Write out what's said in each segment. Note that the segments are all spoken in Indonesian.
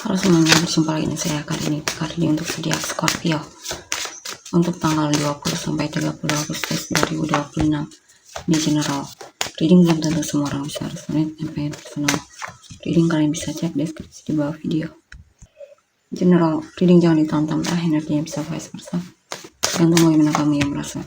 Halo semuanya, berjumpa lagi dengan saya kali ini untuk zodiak Scorpio untuk tanggal 20 sampai 30 Agustus 2026. Ini general reading, belum tentu semua orang bisa resonate and personal reading. Kalian bisa cek deskripsi di bawah video. General reading jangan ditonton, energinya bisa vice versa, tergantung bagaimana kamu yang merasa.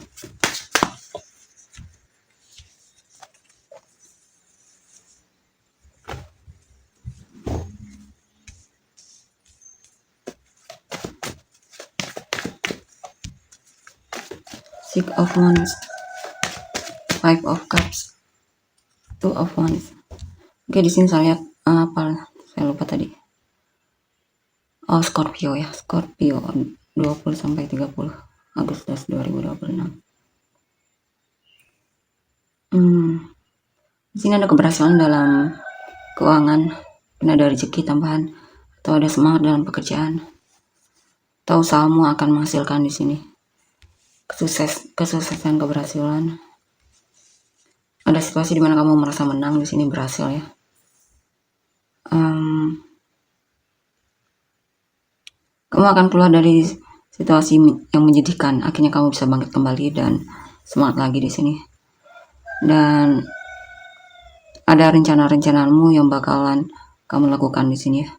Six of Wands, Five of Cups, Two of Wands. Oke, di sini saya lihat apa? Saya lupa tadi. Oh, Scorpio ya, Scorpio 20 sampai 30 Agustus 2026. Di sini ada keberhasilan dalam keuangan, ada rezeki tambahan, atau ada semangat dalam pekerjaan, atau usahamu akan menghasilkan di sini kesuksesan, keberhasilan. Ada situasi di mana kamu merasa menang di sini, berhasil ya. Kamu akan keluar dari situasi yang menyedihkan. Akhirnya kamu bisa bangkit kembali dan semangat lagi di sini. Dan ada rencana-rencanamu yang bakalan kamu lakukan di sini ya.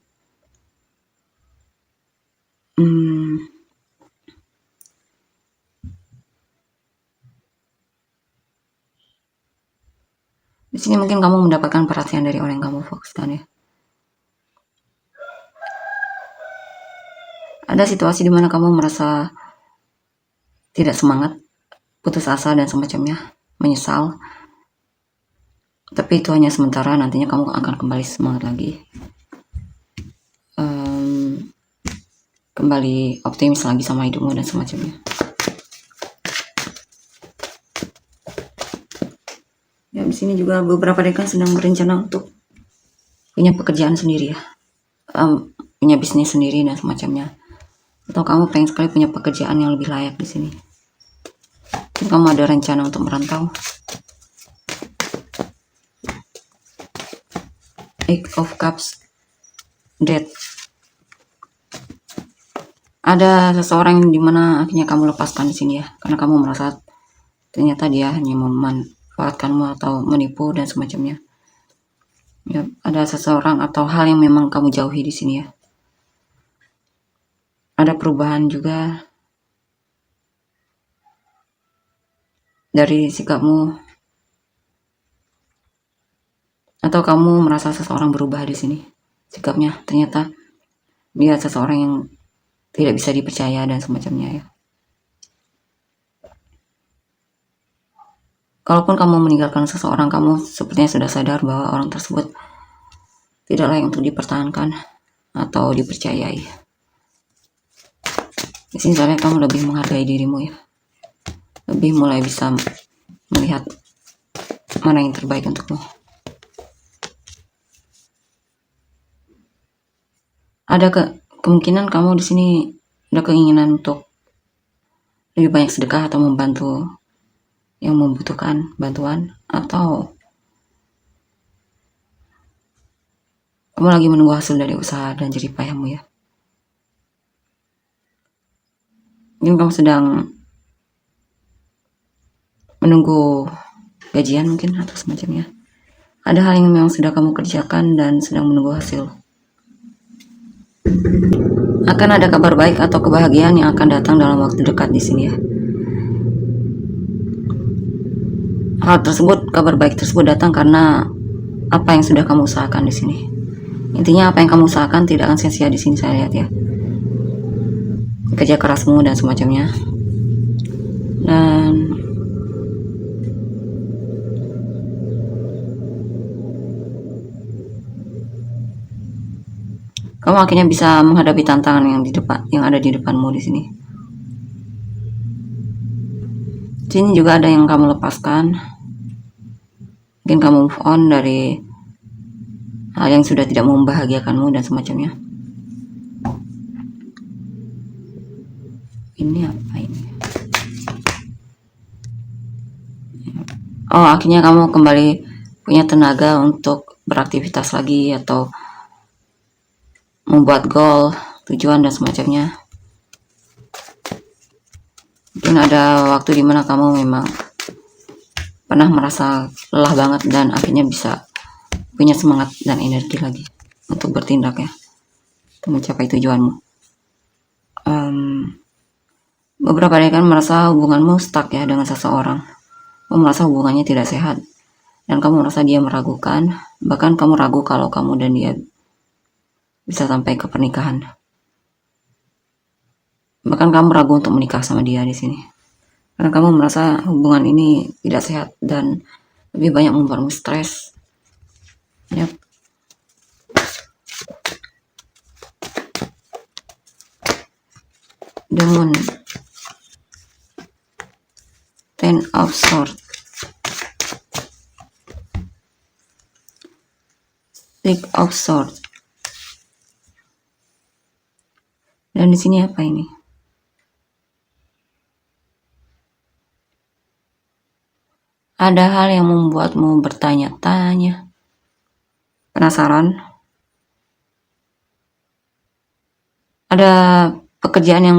Di sini mungkin kamu mendapatkan perhatian dari orang yang kamu fokuskan ya. Ada situasi di mana kamu merasa tidak semangat, putus asa dan semacamnya, menyesal. Tapi itu hanya sementara, nantinya kamu akan kembali semangat lagi. Kembali optimis lagi sama hidupmu dan semacamnya. Ya, di sini juga beberapa rekan sedang berencana untuk punya pekerjaan sendiri ya, punya bisnis sendiri dan semacamnya. Atau kamu pengen sekali punya pekerjaan yang lebih layak di sini. Mungkin kamu ada rencana untuk merantau. Eight of Cups, Death. Ada seseorang yang dimana akhirnya kamu lepaskan di sini ya, karena kamu merasa ternyata dia hanya memanfaatkanmu atau menipu dan semacamnya. Ya, ada seseorang atau hal yang memang kamu jauhi di sini ya. Ada perubahan juga dari sikapmu, atau kamu merasa seseorang berubah di sini sikapnya. Ternyata dia seseorang yang tidak bisa dipercaya dan semacamnya ya. Kalaupun kamu meninggalkan seseorang, kamu sepertinya sudah sadar bahwa orang tersebut tidak layak untuk dipertahankan atau dipercayai. Di sini saya lihat kamu lebih menghargai dirimu ya, lebih mulai bisa melihat mana yang terbaik untukmu. Ada kemungkinan kamu di sini ada keinginan untuk lebih banyak sedekah atau membantu yang membutuhkan bantuan, atau kamu lagi menunggu hasil dari usaha dan jerih payahmu ya. Mungkin kamu sedang menunggu gajian mungkin atau semacamnya. Ada hal yang memang sudah kamu kerjakan dan sedang menunggu hasil. Akan ada kabar baik atau kebahagiaan yang akan datang dalam waktu dekat di sini ya. Hal tersebut, kabar baik tersebut datang karena apa yang sudah kamu usahakan di sini. Intinya apa yang kamu usahakan tidak akan sia-sia di sini, saya lihat ya. Kerja kerasmu dan semacamnya. Dan kamu akhirnya bisa menghadapi tantangan yang ada di depanmu di sini. Di sini juga ada yang kamu lepaskan. Mungkin kamu move on dari hal yang sudah tidak membahagiakanmu dan semacamnya. Ini apa ini? Oh, akhirnya kamu kembali punya tenaga untuk beraktivitas lagi atau membuat goal, tujuan dan semacamnya. Mungkin ada waktu dimana kamu memang pernah merasa lelah banget dan akhirnya bisa punya semangat dan energi lagi untuk bertindak ya, untuk mencapai tujuanmu. Beberapa dari kan merasa hubunganmu stuck ya dengan seseorang. Kamu merasa hubungannya tidak sehat dan kamu merasa dia meragukan, bahkan kamu ragu kalau kamu dan dia bisa sampai ke pernikahan. Bahkan kamu ragu untuk menikah sama dia di sini. Karena kamu merasa hubungan ini tidak sehat dan lebih banyak membuatmu stres. Yep. The Moon, Ten of Swords, Six of Swords. Dan di sini apa ini? Ada hal yang membuatmu bertanya-tanya, penasaran. Ada pekerjaan yang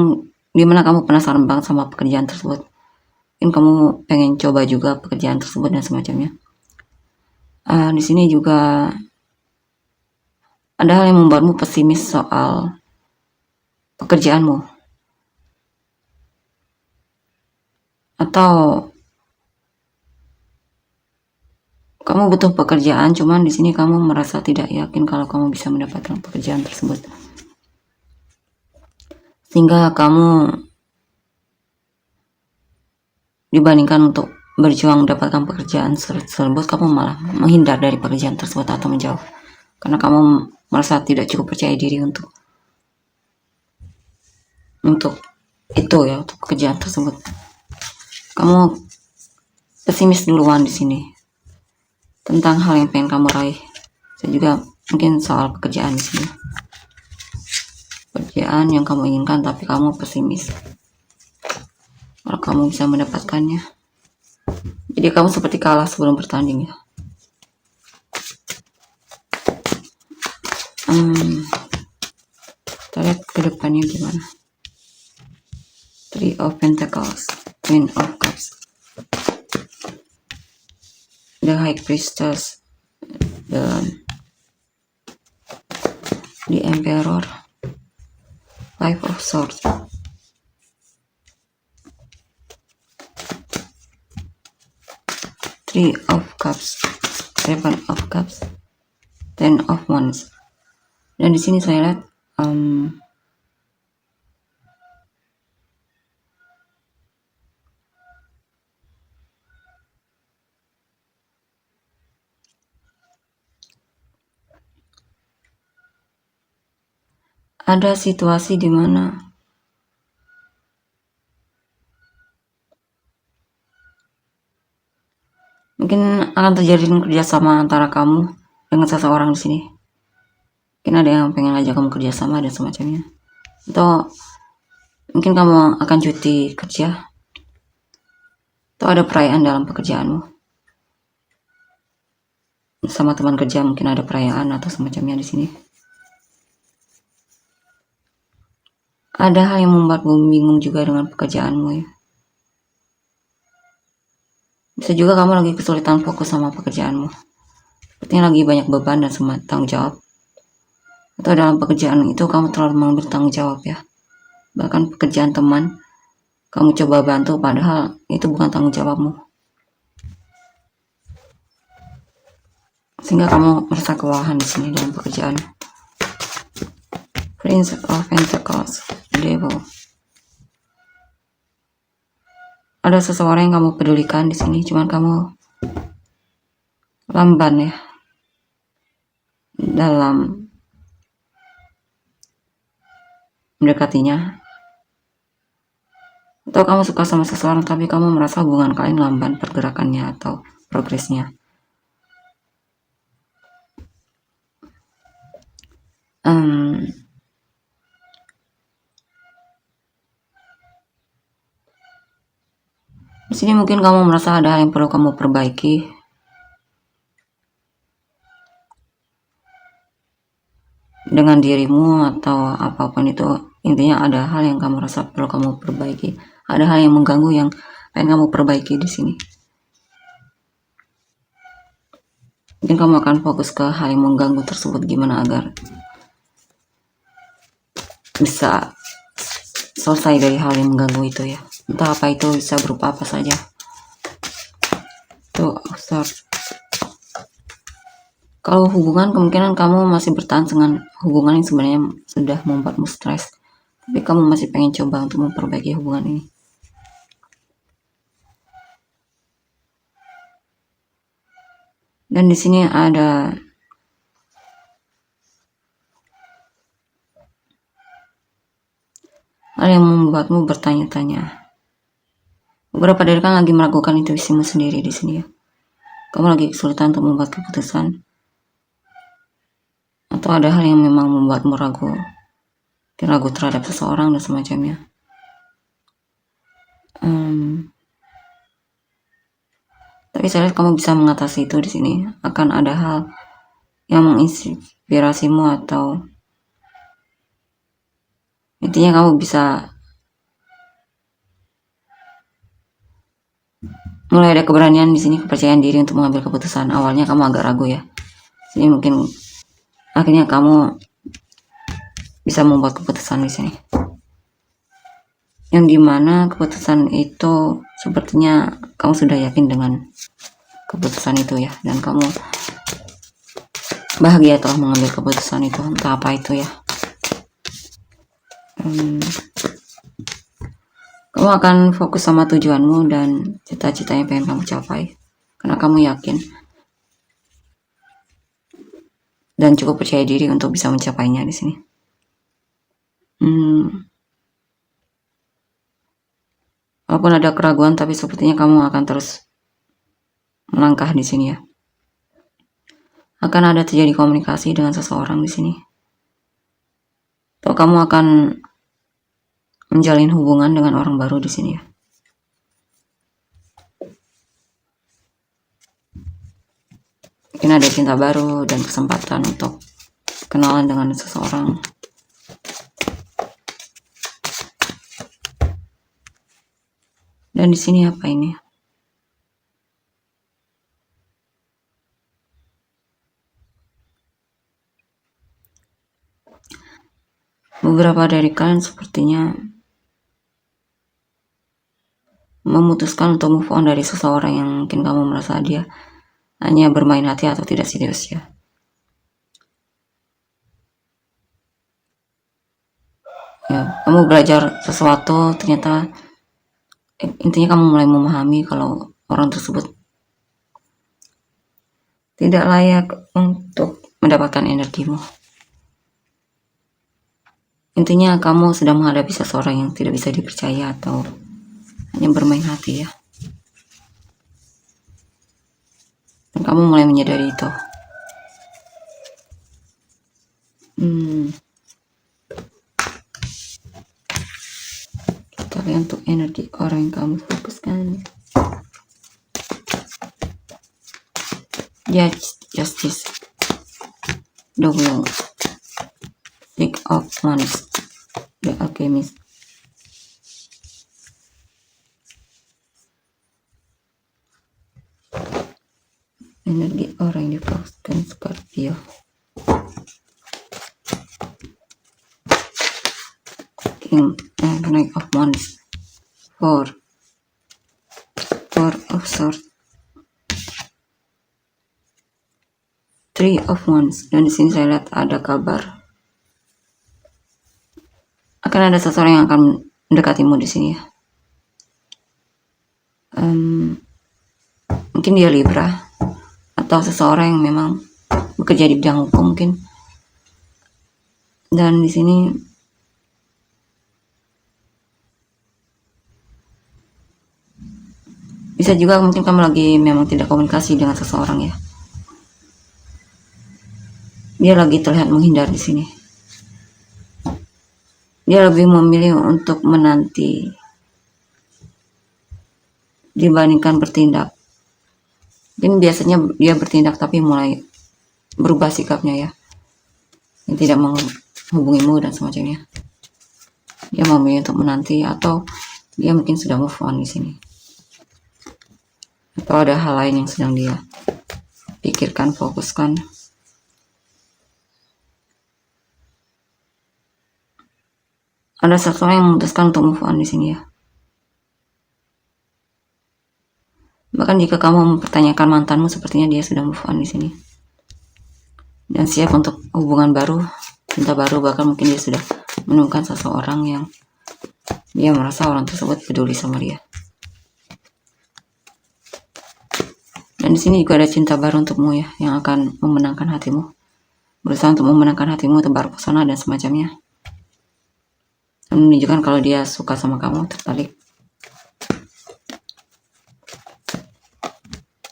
dimana kamu penasaran banget sama pekerjaan tersebut. Mungkin kamu pengen coba juga pekerjaan tersebut dan semacamnya. Di sini juga ada hal yang membuatmu pesimis soal pekerjaanmu. Atau kamu butuh pekerjaan, cuman di sini kamu merasa tidak yakin kalau kamu bisa mendapatkan pekerjaan tersebut. Sehingga kamu dibandingkan untuk berjuang mendapatkan pekerjaan tersebut, kamu malah menghindar dari pekerjaan tersebut atau menjauh. Karena kamu merasa tidak cukup percaya diri untuk itu ya, untuk pekerjaan tersebut. Kamu pesimis duluan di sini tentang hal yang pengen kamu raih. Saya juga mungkin soal pekerjaan di sini. Pekerjaan yang kamu inginkan tapi kamu pesimis kalau kamu bisa mendapatkannya. Jadi kamu seperti kalah sebelum bertanding ya. Kita lihat ke depannya gimana. Three of Pentacles, Queen of Cups, the High Priestess, the Emperor, Five of Swords, Three of Cups, Seven of Cups, Ten of Wands. Dan di sini saya lihat ada situasi di mana mungkin akan terjadi kerjasama antara kamu dengan seseorang di sini. Mungkin ada yang pengen ngajak kamu kerjasama dan semacamnya. Atau mungkin kamu akan cuti kerja. Atau ada perayaan dalam pekerjaanmu. Sama teman kerja mungkin ada perayaan atau semacamnya di sini. Ada hal yang membuatmu bingung juga dengan pekerjaanmu ya. Bisa juga kamu lagi kesulitan fokus sama pekerjaanmu. Sepertinya lagi banyak beban dan tanggung jawab. Atau dalam pekerjaan itu kamu terlalu mengambil tanggung jawab ya. Bahkan pekerjaan teman kamu coba bantu padahal itu bukan tanggung jawabmu. Sehingga kamu merasa kewalahan di sini dalam pekerjaan. Prince of Pentacles, Devil. Ada seseorang yang kamu pedulikan di sini, cuman kamu lamban ya dalam mendekatinya. Atau kamu suka sama seseorang tapi kamu merasa hubungan kalian lamban pergerakannya atau progresnya. Di sini mungkin kamu merasa ada hal yang perlu kamu perbaiki dengan dirimu atau apapun itu. Intinya ada hal yang kamu rasa perlu kamu perbaiki, ada hal yang mengganggu yang pengen kamu perbaiki di sini. Mungkin kamu akan fokus ke hal yang mengganggu tersebut, gimana agar bisa selesai dari hal yang mengganggu itu ya. Entah apa itu, bisa berupa apa saja. Tuh, observe. Kalau hubungan, kemungkinan kamu masih bertahan dengan hubungan yang sebenarnya sudah membuatmu stres, tapi kamu masih pengen coba untuk memperbaiki hubungan ini. Dan di sini ada hal yang membuatmu bertanya-tanya. Beberapa dari kan lagi meragukan intuisimu sendiri di sini ya. Kamu lagi kesulitan untuk membuat keputusan, atau ada hal yang memang membuatmu ragu terhadap seseorang dan semacamnya. Tapi saya lihat kamu bisa mengatasi itu di sini. Akan ada hal yang menginspirasimu, atau intinya kamu bisa mulai ada keberanian di sini, kepercayaan diri untuk mengambil keputusan. Awalnya kamu agak ragu ya. Jadi mungkin akhirnya kamu bisa membuat keputusan di sini. Yang dimana keputusan itu sepertinya kamu sudah yakin dengan keputusan itu ya, dan kamu bahagia telah mengambil keputusan itu, entah apa itu ya. Kamu akan fokus sama tujuanmu dan cita-cita yang pengen kamu capai, karena kamu yakin dan cukup percaya diri untuk bisa mencapainya di sini. Walaupun ada keraguan, tapi sepertinya kamu akan terus melangkah di sini ya. Akan ada terjadi komunikasi dengan seseorang di sini. Atau kamu akan menjalin hubungan dengan orang baru di sini ya. Mungkin ada cinta baru dan kesempatan untuk kenalan dengan seseorang. Dan di sini apa ini? Beberapa dari kalian sepertinya memutuskan untuk move on dari seseorang yang mungkin kamu merasa dia hanya bermain hati atau tidak serius ya. Ya, kamu belajar sesuatu, ternyata intinya kamu mulai memahami kalau orang tersebut tidak layak untuk mendapatkan energimu. Intinya kamu sedang menghadapi seseorang yang tidak bisa dipercaya atau hanya bermain hati ya. Dan kamu mulai menyadari itu. Kita lihat untuk energi orang yang kamu fokuskan. Justice, the Wheel, Six of Wands, the Alchemist. Energi orang yang difokuskan, Scorpio. Knight of Wands, Four of Swords, Three of Wands. Dan di sini saya lihat ada kabar. Akan ada seseorang yang akan mendekatimu di sini ya. Mungkin dia Libra atau seseorang yang memang bekerja di bidang hukum mungkin. Dan di sini bisa juga mungkin kamu lagi memang tidak komunikasi dengan seseorang ya. Dia lagi terlihat menghindar di sini. Dia lebih memilih untuk menanti dibandingkan bertindak. Mungkin biasanya dia bertindak tapi mulai berubah sikapnya ya. yang tidak menghubungimu dan semacamnya. Dia memilih untuk menanti, atau dia mungkin sudah move on di sini, atau ada hal lain yang sedang dia pikirkan, fokuskan. Ada seseorang yang memutuskan untuk move on di sini ya. Bahkan jika kamu mempertanyakan mantanmu, sepertinya dia sudah move on di sini dan siap untuk hubungan baru, cinta baru. Bahkan mungkin dia sudah menemukan seseorang yang dia merasa orang tersebut peduli sama dia. Dan di sini juga ada cinta baru untukmu ya, yang akan memenangkan hatimu, berusaha untuk memenangkan hatimu, tebar pesona dan semacamnya, dan menunjukkan kalau dia suka sama kamu, tertarik.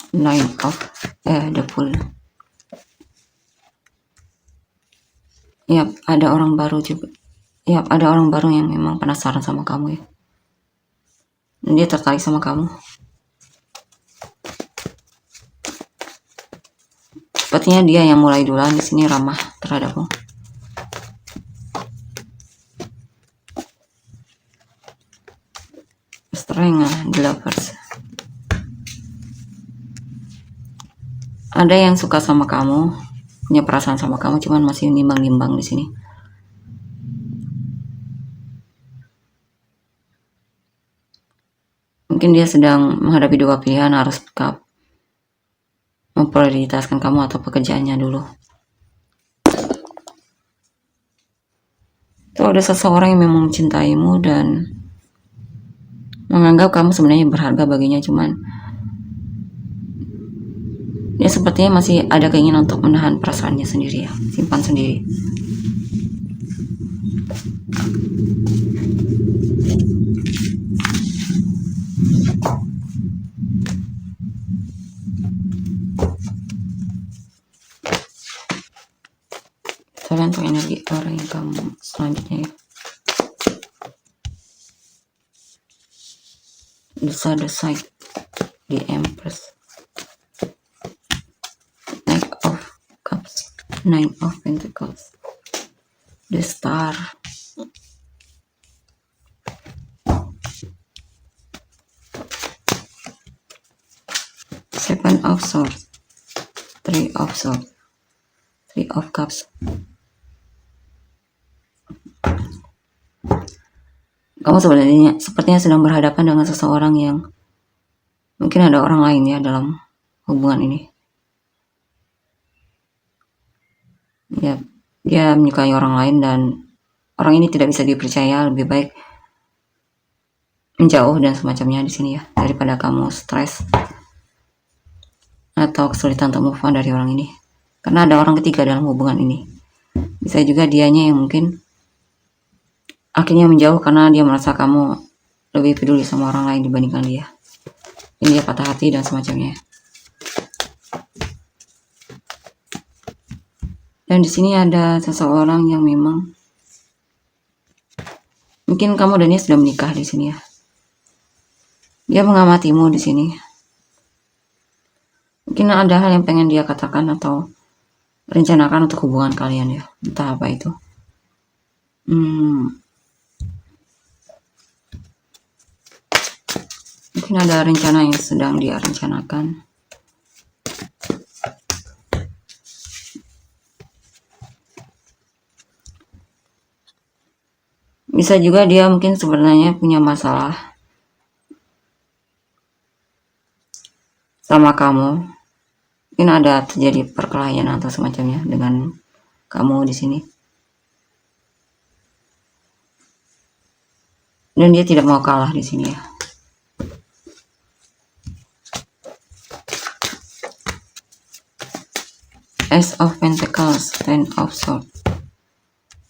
Nine of the Fool. Yap, ada orang baru juga. Yap, ada orang baru yang memang penasaran sama kamu ya, dan dia tertarik sama kamu. Sepertinya dia yang mulai duluan di sini ramah terhadapmu. Strength, the Lovers. Ada yang suka sama kamu, punya perasaan sama kamu, cuman masih nimbang-nimbang di sini. Mungkin dia sedang menghadapi dua pilihan, harus memprioritaskan kamu atau pekerjaannya dulu. Itu ada seseorang yang memang mencintaimu dan menganggap kamu sebenarnya berharga baginya, cuman dia sepertinya masih ada keinginan untuk menahan perasaannya sendiri ya, simpan sendiri. Kalian untuk energi orang yang kamu selanjutnya ya. The Side, the Empress, Knight of Cups, Nine of Pentacles, the Star, Seven of Swords, Three of Swords, Three of Cups. Kamu sepertinya sedang berhadapan dengan seseorang yang mungkin ada orang lain ya dalam hubungan ini. Ya, dia menyukai orang lain dan orang ini tidak bisa dipercaya, lebih baik menjauh dan semacamnya di sini ya, daripada kamu stres atau kesulitan untuk move on dari orang ini. Karena ada orang ketiga dalam hubungan ini. Bisa juga dianya yang mungkin akhirnya menjauh karena dia merasa kamu lebih peduli sama orang lain dibandingkan dia. Ini dia patah hati dan semacamnya. Dan di sini ada seseorang yang memang mungkin kamu dan dia sudah menikah di sini ya. Dia mengamatimu di sini. Mungkin ada hal yang pengen dia katakan atau rencanakan untuk hubungan kalian ya. Entah apa itu. Mungkin ada rencana yang sedang dia rencanakan. Bisa juga dia mungkin sebenarnya punya masalah sama kamu. Mungkin ada terjadi perkelahian atau semacamnya dengan kamu di sini. Dan dia tidak mau kalah di sini ya. Ace of Pentacles, Ten of Swords,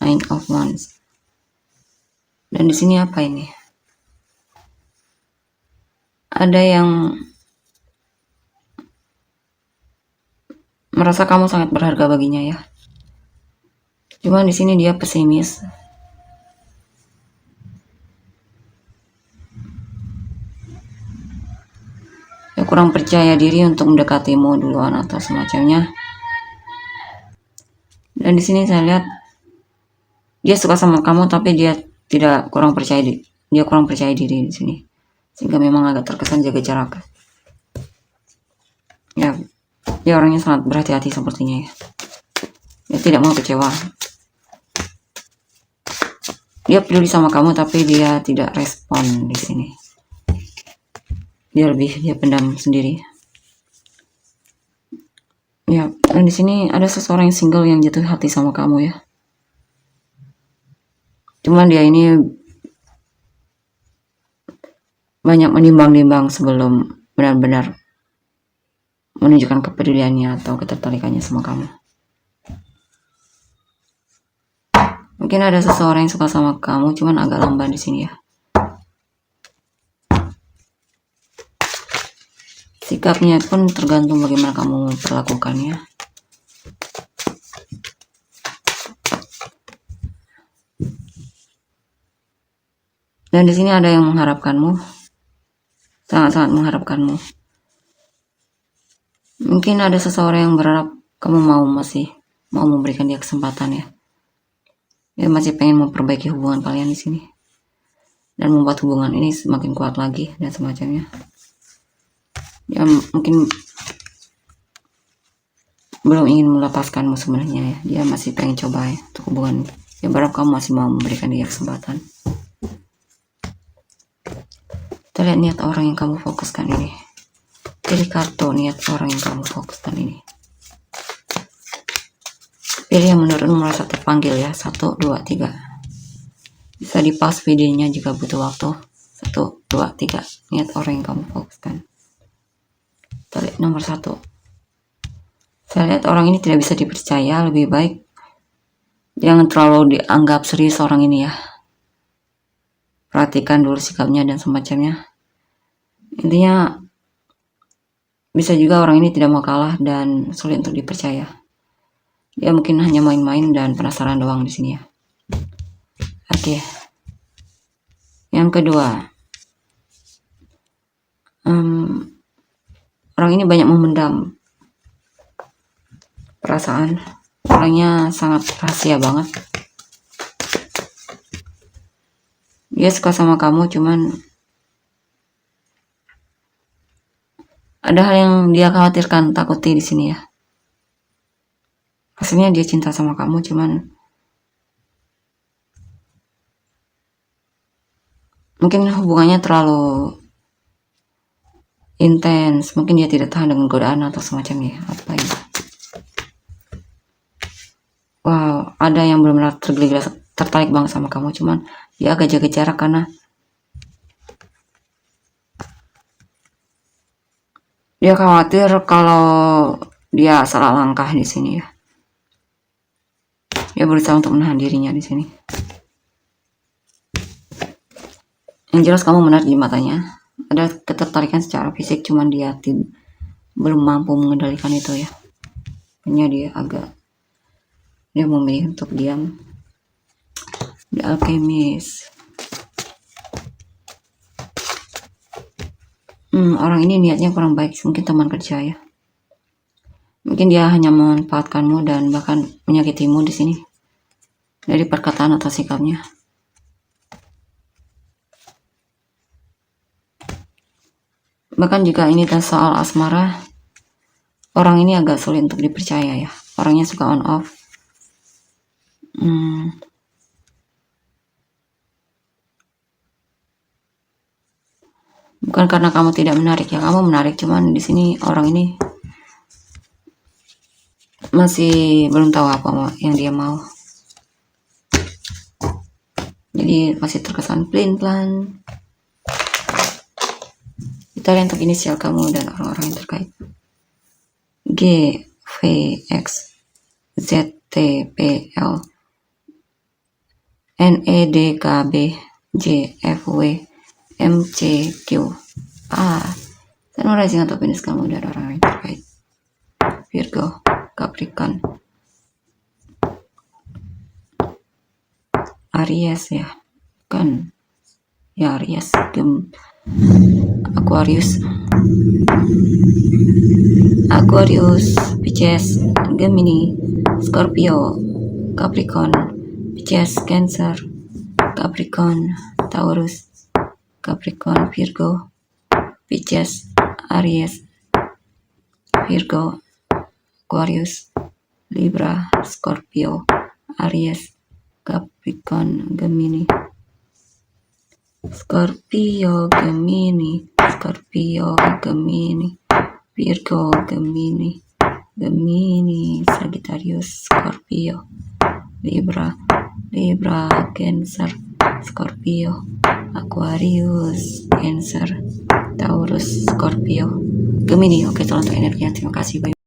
Nine of Wands. Dan di sini apa ini? Ada yang merasa kamu sangat berharga baginya ya. Cuma di sini dia pesimis. Dia kurang percaya diri untuk mendekatimu duluan atau semacamnya. Dan di sini saya lihat dia suka sama kamu, tapi dia kurang percaya diri di sini, sehingga memang agak terkesan jaga jarak. Ya, dia orangnya sangat berhati-hati sepertinya ya. Dia tidak mau kecewa. Dia peduli sama kamu, tapi dia tidak respon di sini. Dia pendam sendiri. Ya, dan di sini ada seseorang yang single yang jatuh hati sama kamu ya. Cuman dia ini banyak menimbang-nimbang sebelum benar-benar menunjukkan kepeduliannya atau ketertarikannya sama kamu. Mungkin ada seseorang yang suka sama kamu, cuman agak lamban di sini ya. Sikapnya pun tergantung bagaimana kamu perlakukannya. Dan di sini ada yang mengharapkanmu, sangat-sangat mengharapkanmu. Mungkin ada seseorang yang berharap kamu masih mau memberikan dia kesempatan ya. Dia masih pengen memperbaiki hubungan kalian di sini dan membuat hubungan ini semakin kuat lagi dan semacamnya. Dia mungkin belum ingin melepaskanmu sebenarnya ya. Dia masih pengen coba ya untuk hubungan. Dia berharap kamu masih mau memberikan dia kesempatan. Kita lihat niat orang yang kamu fokuskan ini. Pilih kartu niat orang yang kamu fokuskan ini. Pilih yang menurutmu merasa terpanggil ya. 1, 2, 3. Bisa di pause videonya jika butuh waktu. 1, 2, 3. Niat orang yang kamu fokuskan. Kita lihat nomor 1. Saya lihat orang ini tidak bisa dipercaya. Lebih baik jangan terlalu dianggap serius orang ini ya. Perhatikan dulu sikapnya dan semacamnya. Intinya bisa juga orang ini tidak mau kalah dan sulit untuk dipercaya. Dia mungkin hanya main-main dan penasaran doang di sini ya. Oke. Yang kedua, orang ini banyak memendam perasaan. Orangnya sangat rahasia banget. Dia suka sama kamu, cuman ada hal yang dia khawatirkan, takuti di sini ya. Aslinya dia cinta sama kamu, cuman mungkin hubungannya terlalu intens. Mungkin dia tidak tahan dengan godaan atau semacamnya. Apa ini? Wow, ada yang benar-benar tertarik banget sama kamu, cuman dia agak jaga jarak karena dia khawatir kalau dia salah langkah di sini ya. Dia berusaha untuk menahan dirinya di sini. Yang jelas kamu menarik di matanya. Ada ketertarikan secara fisik, cuman dia belum mampu mengendalikan itu ya. Hanya dia memilih untuk diam. The Alchemist. Orang ini niatnya kurang baik, mungkin teman kerja ya. Mungkin dia hanya memanfaatkanmu dan bahkan menyakitimu di sini. Dari perkataan atau sikapnya. Bahkan jika ini soal asmara, orang ini agak sulit untuk dipercaya ya. Orangnya suka on off. Bukan karena kamu tidak menarik ya, kamu menarik, cuman di sini orang ini masih belum tahu apa yang dia mau. Jadi masih terkesan plan. Kita lihat untuk inisial kamu dan orang-orang yang terkait. G, V, X, Z, T, P, L, N, E, D, K, B, J, F, W, M, C, Q, A. Sun rising atau Venus kamu dan orang-orang yang terkait. Virgo, Capricorn, Aries ya. Kan ya, Aries, Aquarius, Pisces, Gemini, Scorpio, Capricorn, Pisces, Cancer, Capricorn, Taurus, Capricorn, Virgo, Pisces, Aries, Virgo, Aquarius, Libra, Scorpio, Aries, Capricorn, Gemini, Scorpio, Gemini, Scorpio, Gemini, Virgo, Gemini, Gemini, Sagittarius, Scorpio, Libra, Cancer, Scorpio, Aquarius, Cancer, Taurus, Scorpio, Gemini. Oke, itu untuk energinya. Terima kasih. Bye.